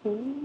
Ooh.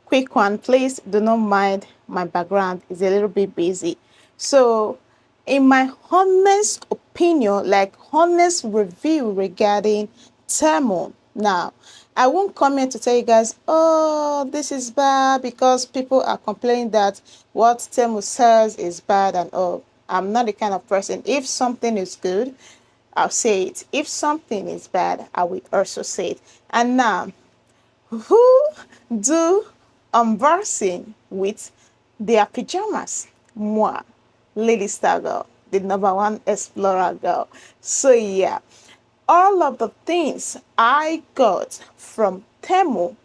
Quick one, please do not mind my background is a little bit busy. So in my honest opinion, like honest review regarding Temu, now I won't come here to tell you guys, oh, this is bad because people are complaining that what Temu says is bad and all. I'm not the kind of person. If something is good, I'll say it. If something is bad, I will also say it. And now who do unboxing with their pajamas? Moi, Lady Star Girl, the number one explorer girl. So yeah, all of the things I got from Temu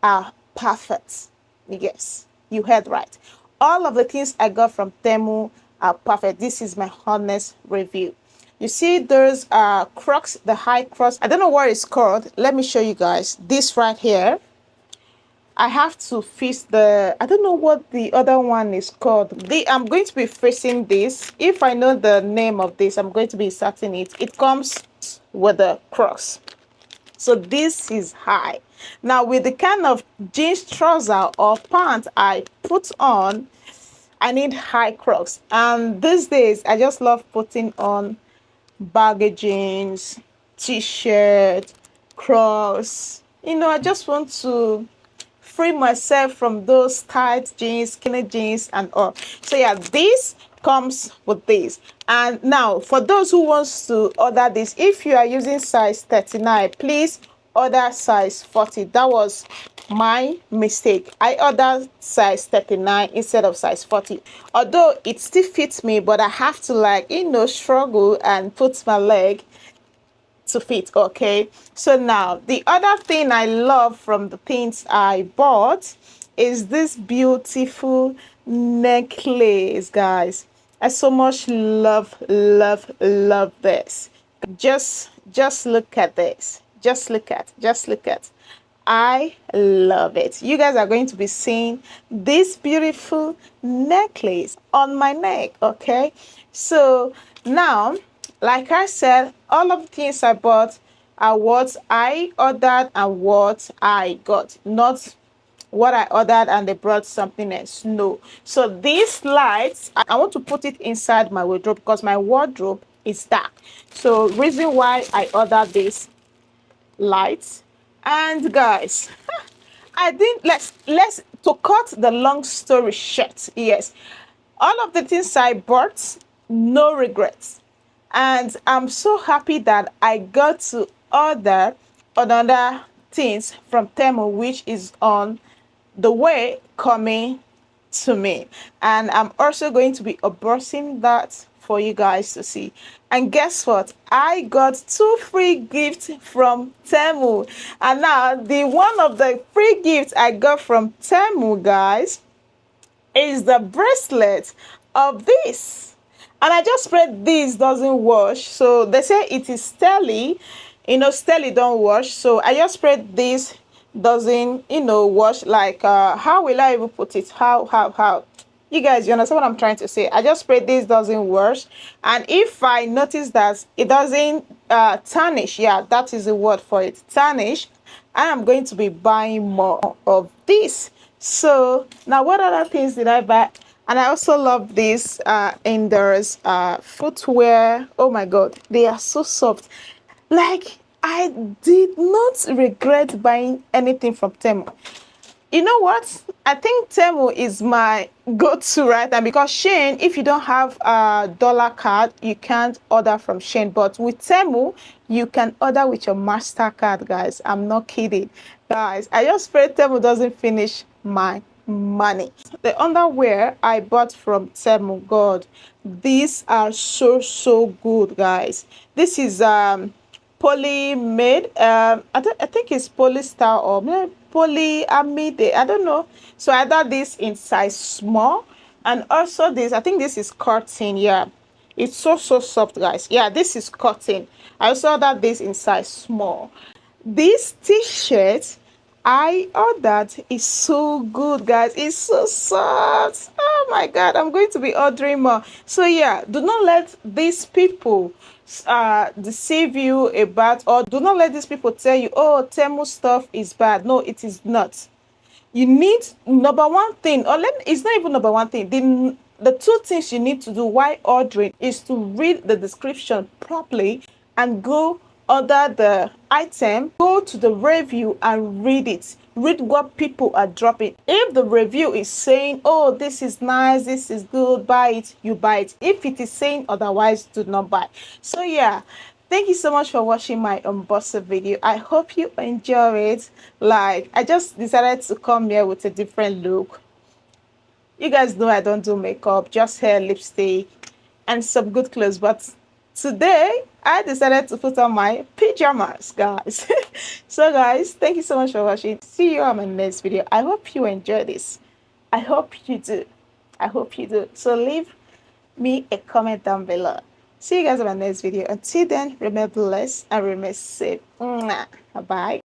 are perfect. Yes, you heard right. All of the things I got from Temu are perfect. This is my honest review. You see, there's Crocs, the high cross. I don't know what it's called. Let me show you guys. This right here. I have to fix the, I don't know what the other one is called. I'm going to be fixing this. If I know the name of this, I'm going to be inserting it. It comes with the cross. So this is high. Now with the kind of jeans trouser or pants I put on, I need high crocs. And these days, I just love putting on baggy jeans, t-shirt, crocs. You know, I just want to free myself from those tight jeans, skinny jeans, and all. So yeah, this comes with this. And now, for those who wants to order this, if you are using size 39, please order size 40. That was my mistake. I ordered size 39 instead of size 40. Although it still fits me, but I have to, like, you know, struggle and put my leg to fit. Okay, so now the other thing I love from the things I bought is this beautiful necklace, guys. I so much love this. Just look at this. Just look at. I love it. You guys are going to be seeing this beautiful necklace on my neck, okay? So now, like I said, all of the things I bought are what I ordered and what I got, not what I ordered and they brought something else. No. So these lights, I want to put it inside my wardrobe because my wardrobe is dark. So reason why I ordered these lights. And guys, I didn't let's to cut the long story short. Yes, all of the things I bought, no regrets, and I'm so happy that I got to order another things from Temu, which is on the way coming to me, and I'm also going to be unboxing that for you guys to see. And guess what, I got 2 free gifts from Temu. And now the one of the free gifts I got from Temu, guys, is the bracelet of this. And I just prayed this doesn't wash. So they say it is Stelly. You know, Stelly don't wash. So I just prayed this doesn't, wash. Like, how will I even put it? How? You guys, you understand what I'm trying to say? I just pray this doesn't wash. And if I notice that it doesn't tarnish, yeah, that is the word for it, tarnish, I am going to be buying more of this. So now what other things did I buy? And I also love this indoors footwear. Oh my god, they are so soft. Like, I did not regret buying anything from Temu. You know what? I think Temu is my go-to right now, because Shein, if you don't have a dollar card, you can't order from Shein. But with Temu, you can order with your MasterCard, guys. I'm not kidding. Guys, I just pray Temu doesn't finish my money. The underwear I bought from Temu, God, these are so good, guys. This is poly made. I think it's polyester or polyamide. I don't know. So I got this in size small, and also this. I think this is cotton. Yeah, it's so soft, guys. Yeah, this is cotton. I also got this in size small. This t-shirt I ordered is so good, guys. It's so soft. Oh my god, I'm going to be ordering more. So yeah, do not let these people deceive you about, or do not let these people tell you, oh, Temu stuff is bad. No, it is not. You need, number one thing, or it's not even number one thing. The 2 things you need to do while ordering is to read the description properly and go order the item, go to the review and read it. Read what people are dropping. If the review is saying, oh, this is nice, this is good, buy it, you buy it. If it is saying otherwise, do not buy. So yeah, thank you so much for watching my unboxing video. I hope you enjoy it. Like, I just decided to come here with a different look. You guys know I don't do makeup, just hair, lipstick, and some good clothes. But today, I decided to put on my pajamas, guys. So, guys, thank you so much for watching. See you on my next video. I hope you enjoy this. I hope you do. I hope you do. So, leave me a comment down below. See you guys on my next video. Until then, remain blessed and remain safe. Bye.